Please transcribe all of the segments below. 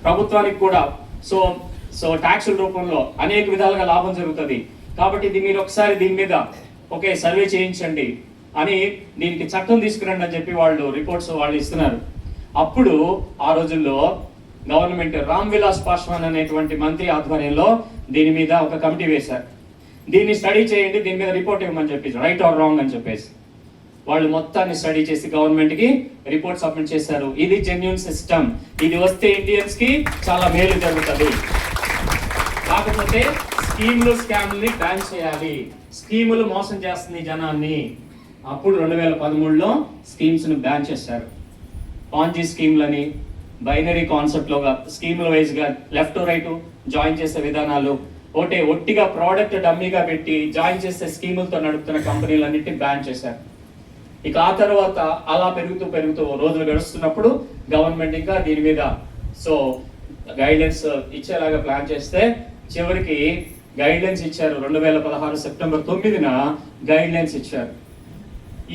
ప్రభుత్వానికి కూడా సో ట్యాక్సుల రూపంలో అనేక విధాలుగా లాభం జరుగుతుంది. కాబట్టి ఇది మీరు ఒకసారి దీని మీద సర్వే చేయించండి అని దీనికి చట్టం తీసుకురండి అని చెప్పి వాళ్ళు రిపోర్ట్స్ వాళ్ళు ఇస్తున్నారు. అప్పుడు ఆ రోజుల్లో గవర్నమెంట్ రామ్ విలాస్ పాస్వాన్ అనేటువంటి మంత్రి ఆధ్వర్యంలో దీని మీద ఒక కమిటీ వేశారు. దీన్ని స్టడీ చేయండి, దీని మీద రిపోర్ట్ ఇవ్వమని చెప్పి, రైట్ ఆర్ రాంగ్ అని చెప్పేసి వాళ్ళు మొత్తాన్ని స్టడీ చేసి గవర్నమెంట్కి రిపోర్ట్ సబ్మిట్ చేశారు. ఇది జెన్యూన్ సిస్టమ్, ఇది వస్తే ఇండియన్స్కి చాలా మేలు జరుగుతుంది. కాకపోతే స్కామ్ని బ్యాన్ చేయాలి. స్కీములు మోసం చేస్తుంది జనాన్ని. అప్పుడు 2013లో స్కీమ్స్ని బ్యాన్ చేశారు. పాంజీ స్కీమ్లని, బైనరీ కాన్సెప్ట్లోగా స్కీముల వైజ్గా లెఫ్ట్ రైట్ జాయిన్ చేసే విధానాలు, ఒట్టిగా ప్రోడక్ట్ డమ్మీగా పెట్టి జాయిన్ చేసే స్కీములతో నడుపుతున్న కంపెనీలన్నింటినీ బ్యాన్ చేశారు. ఇక ఆ తర్వాత అలా పెరుగుతూ రోజులు గడుస్తున్నప్పుడు గవర్నమెంట్ ఇంకా దీని మీద గైడ్లైన్స్ ఇచ్చేలాగా ప్లాన్ చేస్తే చివరికి గైడ్లైన్స్ ఇచ్చారు. 2016 సెప్టెంబర్ 9న గైడ్లైన్స్ ఇచ్చారు,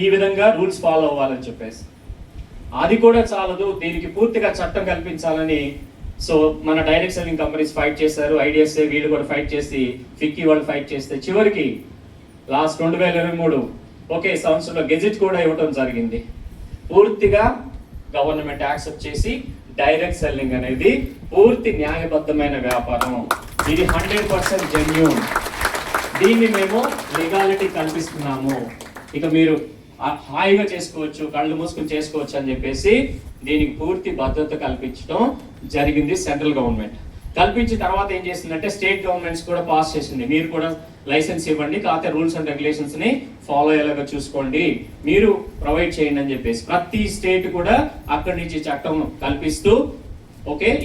ఈ విధంగా రూల్స్ ఫాలో అవ్వాలని చెప్పేసి. అది కూడా చాలదు, దీనికి పూర్తిగా చట్టం కల్పించాలని మన డైరెక్ట్ సెల్లింగ్ కంపెనీస్ ఫైట్ చేశారు. ఐడిఎస్ఏ వీళ్ళు కూడా ఫైట్ చేసి, ఫిక్కీ వాళ్ళు ఫైట్ చేస్తే చివరికి లాస్ట్ 2023 సంవత్సరంలో గెజెట్ కూడా ఇవ్వడం జరిగింది. పూర్తిగా గవర్నమెంట్ యాక్సెప్ట్ చేసి డైరెక్ట్ సెల్లింగ్ అనేది పూర్తి న్యాయబద్ధమైన వ్యాపారం, ఇది 100% జెన్యూన్, దీన్ని మేము లీగాలిటీ కల్పిస్తున్నాము, ఇక మీరు హాయిగా చేసుకోవచ్చు, కళ్ళు మూసుకుని చేసుకోవచ్చు అని చెప్పేసి దీనికి పూర్తి భద్రత కల్పించడం జరిగింది సెంట్రల్ గవర్నమెంట్. కల్పించిన తర్వాత ఏం చేసిందంటే స్టేట్ గవర్నమెంట్స్ కూడా పాస్ చేసింది, మీరు కూడా లైసెన్స్ ఇవ్వండి, కాకపోతే రూల్స్ అండ్ రెగ్యులేషన్స్ ని ఫాలో అయ్యేలాగా చూసుకోండి, మీరు ప్రొవైడ్ చేయండి అని చెప్పేసి ప్రతి స్టేట్ కూడా అక్కడి నుంచి చట్టం కల్పిస్తూ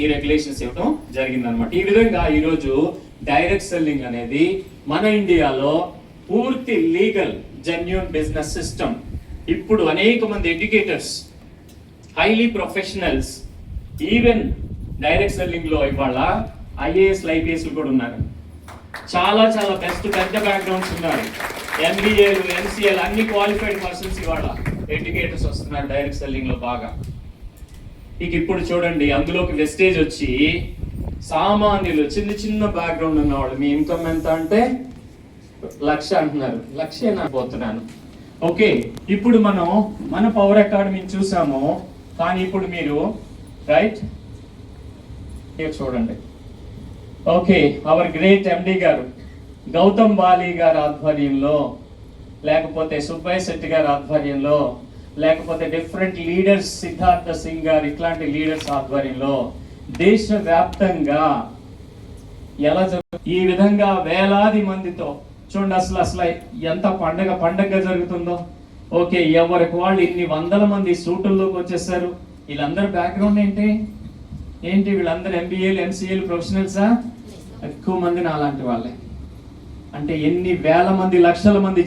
ఈ రెగ్యులేషన్స్ ఇవ్వడం జరిగిందనమాట. ఈ విధంగా ఈరోజు డైరెక్ట్ సెల్లింగ్ అనేది మన ఇండియాలో పూర్తి లీగల్ జెన్యూన్ బిజినెస్ సిస్టమ్. ఇప్పుడు అనేక మంది educators, highly professionals, even direct selling లో ఇవాళ ఐఏఎస్లు ఐపీఎస్లు కూడా ఉన్నారు. చాలా బెస్ట్ పెద్ద బ్యాక్గ్రౌండ్స్ ఉన్నారు, ఎంబీఏలు ఎంసీఏలు అన్ని క్వాలిఫైడ్ పర్సన్స్ ఇవాళ ఎడ్యుకేటర్స్ వస్తున్నారు డైరెక్ట్ సెల్లింగ్ లో బాగా. ఇక ఇప్పుడు చూడండి, అందులోకి వెస్టేజ్ వచ్చి సామాన్యులు చిన్న బ్యాక్గ్రౌండ్ ఉన్నవాళ్ళు, మీ ఇన్కమ్ ఎంత అంటే 1,00,000 అంటున్నారు, 1,00,000 పోతున్నాను. ఇప్పుడు మనం మన పవర్ అకాడమీని చూసాము, కానీ ఇప్పుడు మీరు రైట్ చూడండి. అవర్ గ్రేట్ ఎండి గారు గౌతమ్ బాలి గారి ఆధ్వర్యంలో, లేకపోతే సుబ్బయ్య శెట్టి గారి ఆధ్వర్యంలో, లేకపోతే డిఫరెంట్ లీడర్స్ సిద్ధార్థ సింగ్ గారు, ఇట్లాంటి లీడర్స్ ఆధ్వర్యంలో దేశవ్యాప్తంగా ఎలా ఈ విధంగా వేలాది మందితో చూడండి, అసలు ఎంత పండగగా జరుగుతుందో. ఎవరికి వాళ్ళు ఇన్ని వందల మంది సూటుల్లోకి వచ్చేసారు. వీళ్ళందరూ బ్యాక్గ్రౌండ్ ఏంటి వీళ్ళందరూ ఎంబీఏలు ఎంసీఏలు ప్రొఫెషనల్సా? ఎక్కువ మంది నాలాంటి వాళ్ళే. అంటే ఎన్ని వేల మంది, లక్షల మంది